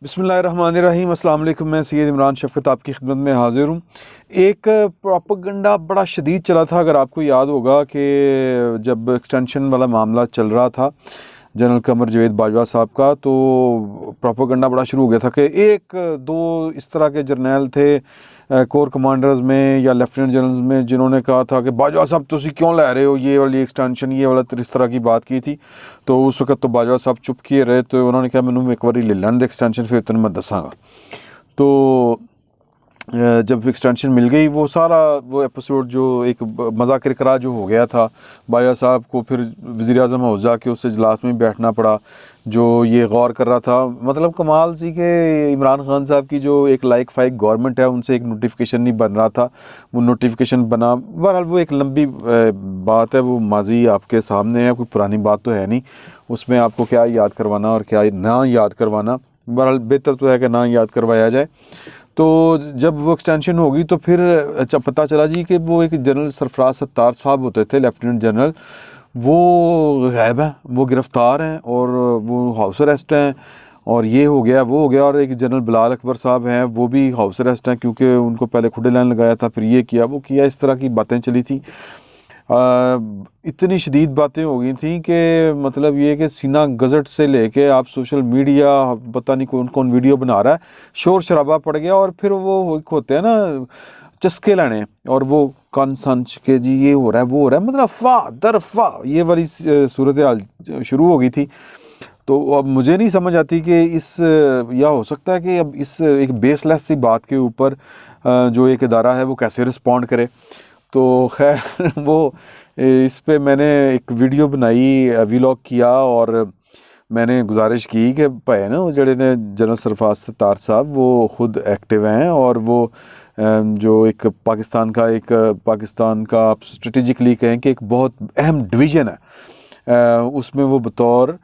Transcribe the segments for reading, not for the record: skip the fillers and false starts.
बिस्मिल्लाहिर्रहमानिर्रहीम। अस्सलाम वालेकुम। मैं सैयद इमरान शफ़क़त आपकी खिदमत में हाज़िर हूँ। एक प्रोपेगेंडा बड़ा शदीद चला था, अगर आपको याद होगा कि जब एक्सटेंशन वाला मामला चल रहा था जनरल कमर जावेद बाजवा साहब का, तो प्रोपेगेंडा बड़ा शुरू हो गया था कि एक दो इस तरह के जर्नैल थे कोर कमांडर्स में या लेफ्टिनेंट जनरल में, जिन्होंने कहा था कि बाजवा साहब तुसी क्यों ला रहे हो ये वाली एक्सटेंशन, ये वाला इस तरह की बात की थी। तो उस वक्त तो बाजवा साहब चुप किए रहे, तो उन्होंने कहा मैंने एक बार ले लैन दे एक्सटेंशन, फिर तेन मैं दसांगा। तो जब एक्सटेंशन मिल गई, वो सारा वो एपिसोड जो एक मज़ा किरकिरा जो हो गया था, बाजवा साहब को फिर वज़ीर-ए-आज़म हाउस जाके उससे इजलास में बैठना पड़ा, जो ये गौर कर रहा था। मतलब कमाल सी कि इमरान खान साहब की जो एक लाइक फाइक गवर्नमेंट है, उनसे एक नोटिफिकेशन नहीं बन रहा था, वो नोटिफिकेशन बना। बहरहाल वो एक लंबी बात है, वो माजी आपके सामने है, कोई पुरानी बात तो है नहीं, उसमें आपको क्या याद करवाना और क्या ना याद करवाना। बहरहाल बेहतर तो है कि ना याद करवाया जाए। तो जब वो एक्सटेंशन होगी तो फिर पता चला जी कि वो एक जनरल सरफराज सत्तार साहब होते थे, लेफ्टिनेंट जनरल, वो गायब हैं, वो गिरफ़्तार हैं और वो हाउस अरेस्ट हैं, और ये हो गया वो हो गया। और एक जनरल बिलाल अकबर साहब हैं, वो भी हाउस अरेस्ट हैं, क्योंकि उनको पहले खुडे लाइन लगाया था, फिर ये किया वो किया, इस तरह की बातें चली थी। इतनी शदीद बातें हो गई थी कि मतलब ये कि सीना गज़ट से लेके आप सोशल मीडिया, पता नहीं कौन कौन वीडियो बना रहा है, शोर शराबा पड़ गया। और फिर वो होते हैं ना चस्के लाने, और वो कान संच के जी ये हो रहा है वो हो रहा है, मतलब अफ़वाह दर अफ़वाह ये वाली सूरत हाल शुरू हो गई थी। तो अब मुझे नहीं समझ आती कि इस या हो सकता है कि अब इस एक बेसलेस सी बात के ऊपर जो एक इदारा है वो कैसे रिस्पॉन्ड करे। तो खैर वो इस पे मैंने एक वीडियो बनाई, व्लॉग किया, और मैंने गुजारिश की कि भाई ना जड़े ने जनरल सरफराज सत्तार साहब वो ख़ुद एक्टिव हैं, और वो जो एक पाकिस्तान का आप स्ट्रेटिजिकली कहें कि एक बहुत अहम डिवीज़न है, उसमें वो बतौर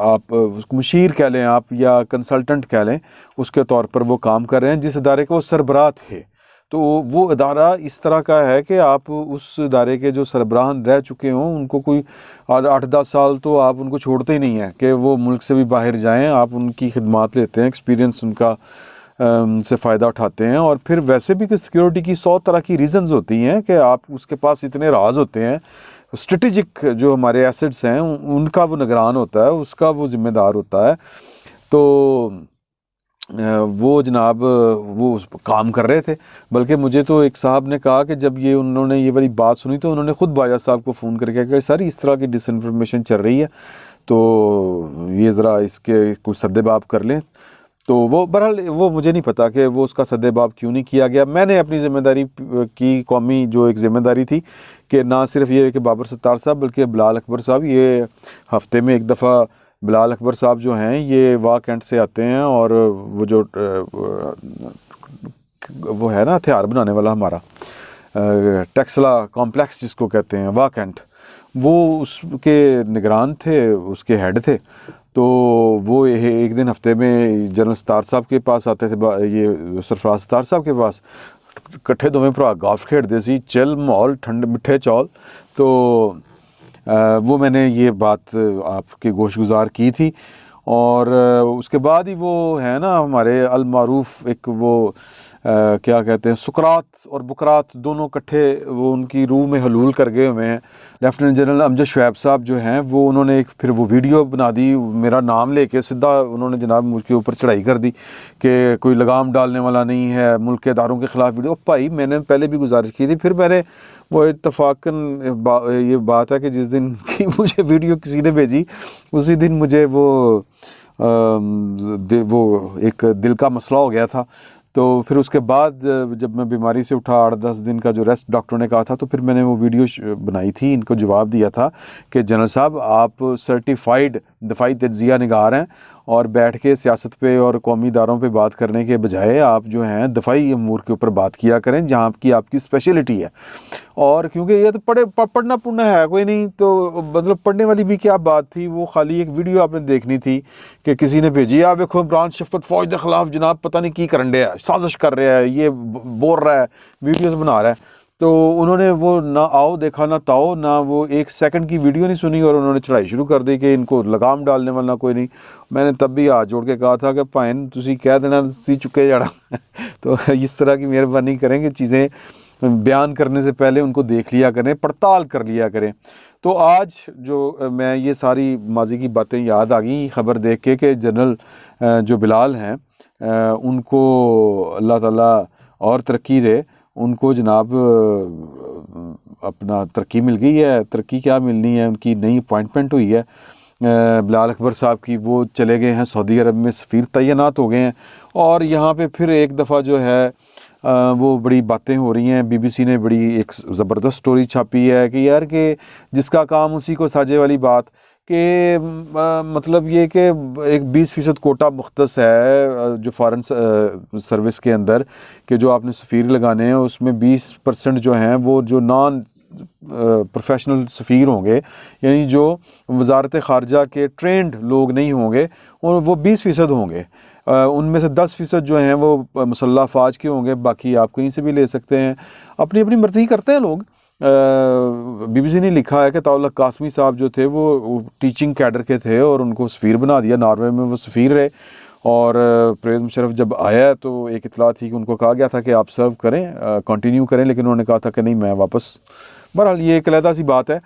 आप उसको मुशीर कह लें आप या कंसल्टेंट कह लें, उसके तौर पर वो काम कर रहे हैं, जिस इदारे के वो सरबराह थे। तो वो इदारा इस तरह का है कि आप उस इदारे के जो सरबराहान रह चुके हों, उनको कोई 8-10 साल तो आप उनको छोड़ते ही नहीं हैं कि वो मुल्क से भी बाहर जाएं, आप उनकी खिदमात लेते हैं, एक्सपीरियंस उनका से फ़ायदा उठाते हैं। और फिर वैसे भी सिक्योरिटी की 100 तरह की रीज़न्स होती हैं कि आप उसके पास इतने राज होते हैं, स्ट्रेटिजिक जो हमारे एसेट्स हैं उनका वो निगरान होता है, उसका वो ज़िम्मेदार होता है। तो वो जनाब वो उस काम कर रहे थे। बल्कि मुझे तो एक साहब ने कहा कि जब ये उन्होंने ये वाली बात सुनी, तो उन्होंने ख़ुद बाजा साहब को फ़ोन करके कहा सर इस तरह की डिसइंफॉर्मेशन चल रही है, तो ये ज़रा इसके कुछ सद्देबाब कर लें। तो वो बहरहाल वो मुझे नहीं पता कि वो उसका सद्देबाब क्यों नहीं किया गया। मैंने अपनी ज़िम्मेदारी की, कौमी जो एक ज़िम्मेदारी थी कि ना सिर्फ ये कि बाबर सत्तार साहब बल्कि बिलाल अकबर साहब, ये हफ़्ते में एक दफ़ा बिलाल अकबर साहब जो हैं ये वाह कैंट से आते हैं, और वो जो वो है ना हथियार बनाने वाला हमारा टेक्सला कॉम्प्लेक्स जिसको कहते हैं वाह कैंट, वो उसके निगरान थे, उसके हेड थे। तो वो एक दिन हफ्ते में जनरल सत्तार साहब के पास आते थे, ये सरफराज सत्तार साहब के पास, कट्ठे दोवें भरा गोल्फ खेडते सी, चिल माहौल, ठंडे मिठे चौल। तो वो मैंने ये बात आपके गोशगुजार की थी। और उसके बाद ही वो है ना हमारे अल मारूफ एक वो क्या कहते हैं, सुकरात और बुकरात दोनों इकट्ठे वो उनकी रूह में हलूल कर गए हुए हैं। लेफ्टिनेंट जनरल अमजद शुएब साहब जो हैं वो उन्होंने एक फिर वो वीडियो बना दी, मेरा नाम लेके सीधा उन्होंने जनाब मुझके ऊपर चढ़ाई कर दी कि कोई लगाम डालने वाला नहीं है, मुल्क के इदारों के ख़िलाफ़ वीडियो। भाई मैंने पहले भी गुजारिश की थी, फिर मैंने वो इत्तफाकन ये बात है कि जिस दिन की मुझे वीडियो किसी ने भेजी उसी दिन मुझे वो एक दिल का मसला हो गया था। तो फिर उसके बाद जब मैं बीमारी से उठा, 8-10 दिन का जो रेस्ट डॉक्टर ने कहा था, तो फिर मैंने वो वीडियो बनाई थी, इनको जवाब दिया था कि जनरल साहब आप सर्टिफाइड दफ़ाई तज्ज़िया निगार हैं, और बैठ के सियासत पे और कौमी इदारों पे बात करने के बजाय आप जो हैं दफ़ाई अमूर के ऊपर बात किया करें, जहाँ की आपकी स्पेशलिटी है। और क्योंकि ये तो पढ़ना पुढ़ना है कोई नहीं, तो मतलब पढ़ने वाली भी क्या बात थी, वो खाली एक वीडियो आपने देखनी थी कि किसी ने भेजी, आप देखो इमरान शफ़क़त फ़ौज के ख़िलाफ़ जनाब पता नहीं की करन रहा है, साजिश कर रहा है, ये बोल रहा है, वीडियोज़ बना रहा है। तो उन्होंने वो ना आओ देखा ना ताओ, ना वो 1 सेकंड की वीडियो नहीं सुनी और उन्होंने चढ़ाई शुरू कर दी कि इनको लगाम डालने वाला कोई नहीं। मैंने तब भी हाथ जोड़ के कहा था कि भाइन तुसी कह देना सी चुके जाना तो इस तरह की मेहरबानी करें कि चीज़ें बयान करने से पहले उनको देख लिया करें, पड़ताल कर लिया करें। तो आज जो मैं ये सारी माजी की बातें याद आ गई ख़बर देख के कि जनरल जो बिलाल हैं उनको अल्लाह ताला और तरक्की दे, उनको जनाब अपना तरक्की मिल गई है। तरक्की क्या मिलनी है, उनकी नई अपॉइंटमेंट हुई है बिलाल अकबर साहब की, वो चले गए हैं सऊदी अरब में, सफ़ीर तैनात हो गए हैं। और यहाँ पे फिर एक दफ़ा जो है वो बड़ी बातें हो रही हैं। बीबीसी ने बड़ी एक ज़बरदस्त स्टोरी छापी है कि यार कि जिसका काम उसी को साजे वाली बात कि मतलब ये कि एक 20% कोटा मुख्तस है जो फ़ॉरेन सर्विस के अंदर कि जो आपने सफ़ीर लगाने हैं उसमें 20% जो हैं वो जो नॉन प्रोफेशनल सफ़ीर होंगे, यानी जो वज़ारत ख़ारजा के ट्रेंड लोग नहीं होंगे, और वो 20% होंगे। उनमें से 10% जो हैं वो मुसल्लह अफ़वाज के होंगे, बाकी आप कहीं से भी ले सकते हैं। अपनी अपनी मर्ज़ी करते हैं लोग। बीबीसी ने लिखा है कि ताउल्ला कासमी साहब जो थे वो टीचिंग कैडर के थे और उनको सफ़ीर बना दिया, नॉर्वे में वो सफ़ीर रहे। और परवेज़ मुशर्रफ जब आया तो एक इतला थी कि उनको कहा गया था कि आप सर्व करें, कंटिन्यू करें, लेकिन उन्होंने कहा था कि नहीं मैं वापस। बहरहाल ये एक अलहदा सी बात है।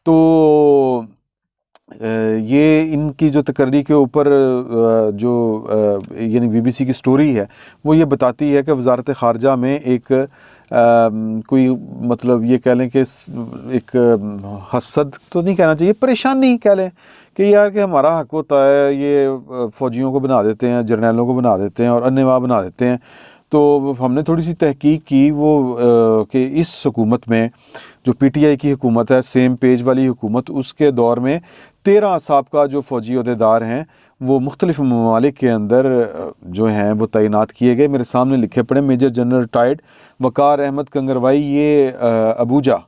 तो ये इनकी जो तकर्री के ऊपर जो यानी बीबीसी की स्टोरी है वो ये बताती है कि वज़ारत ख़ारजा में एक कोई मतलब ये कह लें कि एक हसद तो नहीं कहना चाहिए, परेशानी कह लें कि यार कि हमारा हक होता है, ये फ़ौजियों को बना देते हैं, जर्नैलों को बना देते हैं और अन्यवा बना देते हैं। तो हमने थोड़ी सी तहकीक की वो कि इस हुकूमत में जो पीटीआई की हुकूमत है, सेम पेज वाली हुकूमत, उसके दौर में 13 साबका जो फ़ौजी अहदेदार हैं वो मुख्तलिफ़ ममालिक के अंदर जो हैं वो तैनात किए गए। मेरे सामने लिखे पड़े मेजर जनरल रिटायर्ड वकार अहमद कंगरवाई, ये अबूजा,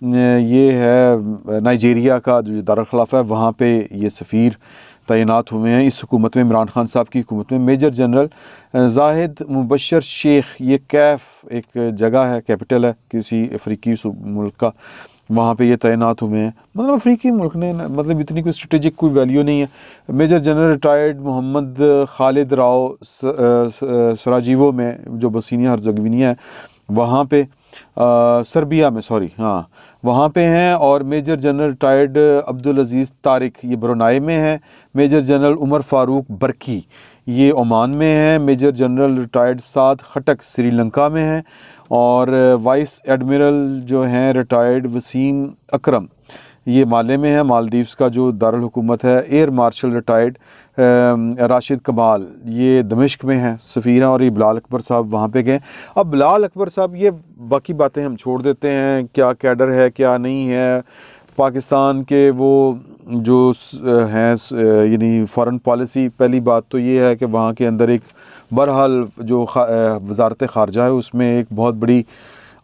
ये है नाइजीरिया का जो दारुल खिलाफा है, वहाँ पे ये सफ़ीर तैनात हुए हैं इस हुकूमत में, इमरान खान साहब की हुकूमत में। मेजर जनरल जाहिद मुबशर शेख, ये कैफ एक जगह है, कैपिटल है किसी अफ्रीकी मुल्क का, वहाँ पे ये तैनात हुए हैं। मतलब अफ्रीकी मुल्क ने मतलब इतनी कोई स्ट्रेटेजिक कोई वैल्यू नहीं है। Major general retired Mohammad Khalid Rao Sarajevo में जो बसीनिया हर्ज़गोविना है वहाँ पे सर्बिया में, सॉरी हाँ वहाँ पे हैं। और मेजर जनरल रिटायर्ड अब्दुल अज़ीज़ तारिक, ये ब्रुनाई में है। मेजर जनरल उमर फ़ारूक बरकी, ये ओमान में है। मेजर जनरल रिटायर्ड साद खटक श्रीलंका में है। और वाइस एडमिरल जो हैं रिटायर्ड वसीम अकरम, ये माले में है, मालदीव्स का जो दारुल हुकूमत है। एयर मार्शल रिटायर्ड राशिद कमाल, ये दमिश्क में हैं सफ़ीर हैं। और ये बिलाल अकबर साहब वहाँ पे गए। अब बिलाल अकबर साहब, ये बाकी बातें हम छोड़ देते हैं, क्या कैडर है क्या नहीं है, पाकिस्तान के वो जो हैं यानी फ़ॉरेन पॉलिसी, पहली बात तो ये है कि वहाँ के अंदर एक बहरहाल जो वज़ारत ख़ारजा है उसमें एक बहुत बड़ी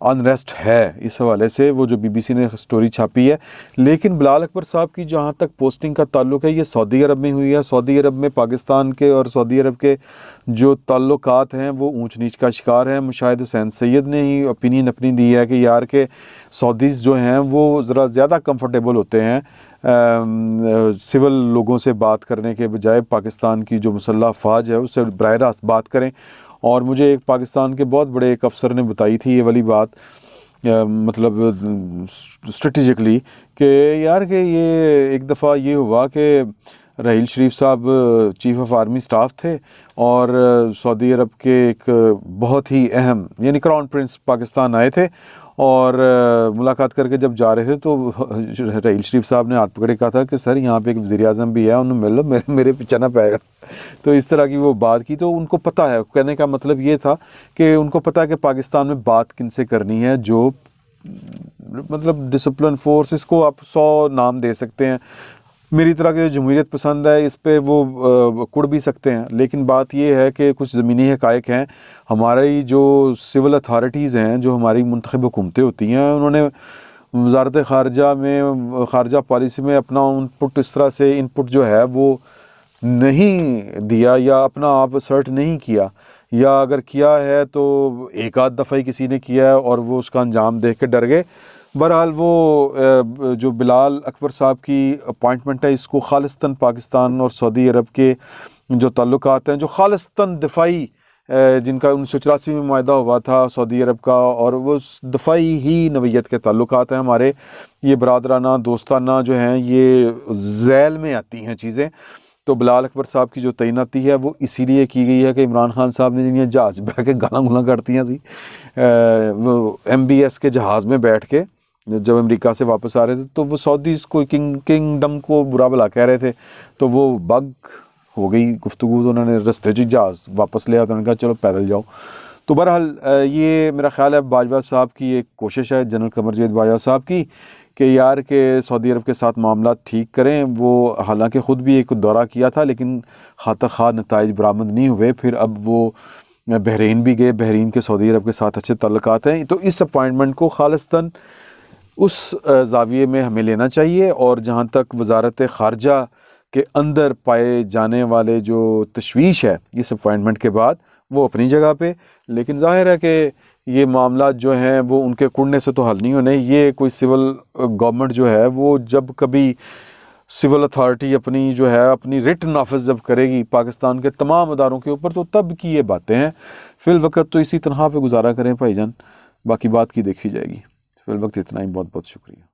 अनरेस्ट है इस हवाले से, वो जो बीबीसी ने स्टोरी छापी है। लेकिन बिलाल अकबर साहब की जहाँ तक पोस्टिंग का ताल्लुक है, ये सऊदी अरब में हुई है। सऊदी अरब में पाकिस्तान के और सऊदी अरब के जो ताल्लुकात हैं वो ऊंच नीच का शिकार हैं। मुशाहिद हुसैन सैयद ने ही ओपिनियन अपनी दी है कि यार के सऊदीज़ जो हैं वो ज़रा ज़्यादा कंफर्टेबल होते हैं सिविल लोगों से बात करने के बजाय पाकिस्तान की जो मुसल्लह अफ़वाज है उससे बराह रास्त बात करें। और मुझे एक पाकिस्तान के बहुत बड़े एक अफसर ने बताई थी ये वाली बात, मतलब स्ट्रेटजिकली, कि यार कि ये एक दफ़ा ये हुआ कि राहील शरीफ साहब चीफ़ ऑफ आर्मी स्टाफ थे और सऊदी अरब के एक बहुत ही अहम यानी क्राउन प्रिंस पाकिस्तान आए थे। और मुलाकात करके जब जा रहे थे तो राहील शरीफ साहब ने हाथ पकड़े कहा था कि सर यहाँ पे एक वज़ीर आज़म भी है, उन्हें मिल लो, मेरे पीछे ना पाएगा। तो इस तरह की वो बात की। तो उनको पता है, कहने का मतलब ये था कि उनको पता है कि पाकिस्तान में बात किन से करनी है, जो मतलब डिसिप्लिन फोर्स, इसको आप 100 नाम दे सकते हैं। मेरी तरह के जो जमहूरियत पसंद है इस पे वो कुड़ भी सकते हैं, लेकिन बात यह है कि कुछ ज़मीनी हक़ाइक़ हैं। हमारी जो सिविल अथॉरिटीज़ हैं, जो हमारी मुंतखब हुकूमतें होती हैं, उन्होंने वज़ारत ख़ारजा में ख़ारजा पॉलिसी में अपना इनपुट इस तरह से इनपुट जो है वो नहीं दिया या अपना आप असर्ट नहीं किया या अगर किया है तो एक आध दफ़ा ही किसी ने किया है और वो उसका अंजाम देख के डर गए। बहरहाल वो जो बिलाल अकबर साहब की अपॉइंटमेंट है, इसको खालिस्तान पाकिस्तान और सऊदी अरब के जो ताल्लुकात हैं, जो खालिस्तान दिफाई जिनका 1984 में मायदा हुआ था सऊदी अरब का, और वो दफ़ाई ही नवीयत के ताल्लुकात हैं हमारे, ये बरादराना दोस्ताना जो हैं ये झैल में आती हैं चीज़ें। तो बिलाल अकबर साहब की जो तैनाती है वो इसीलिए की गई है कि इमरान खान साहब ने जिन्हें जहाज़ बह के गालां गुलां करती सी, वो MBS के जहाज़ में बैठ के जब अमेरिका से वापस आ रहे थे तो वो सऊदीज़ को किंगडम को बुरा भला कह रहे थे, तो वो बग हो गई गुफ्तगू, तो उन्होंने रस्ते से जहाज़ वापस लिया, तो उन्होंने कहा चलो पैदल जाओ। तो बहरहाल ये मेरा ख्याल है बाजवा साहब की एक कोशिश है, जनरल कमरजावेद बाजवा साहब की, कि यार के सऊदी अरब के साथ मामला ठीक करें। वो हालांकि ख़ुद भी एक दौरा किया था लेकिन खातर खा नताइज बरामद नहीं हुए। फिर अब वो बहरीन भी गए, बहरीन के सऊदी अरब के साथ अच्छे ताल्लुकात हैं। तो इस अपॉइंटमेंट को खालिस्तान उस ज़ाविये में हमें लेना चाहिए। और जहाँ तक वजारत ख़ारजा के अंदर पाए जाने वाले जो तशवीश है इस अपॉइंटमेंट के बाद, वो अपनी जगह पे, लेकिन ज़ाहिर है कि ये मामला जो हैं वो उनके कुड़ने से तो हल नहीं होने। ये कोई सिविल गवर्नमेंट जो है वो जब कभी सिविल अथॉरिटी अपनी जो है अपनी रिट नाफिज जब करेगी पाकिस्तान के तमाम अदारों के ऊपर, तो तब की ये बातें हैं। फ़िल वक्त तो इसी तनहा पे गुजारा करें भाईजान, बाकी बात की देखी जाएगी। फ़िल वक्त इतना ही, बहुत बहुत शुक्रिया।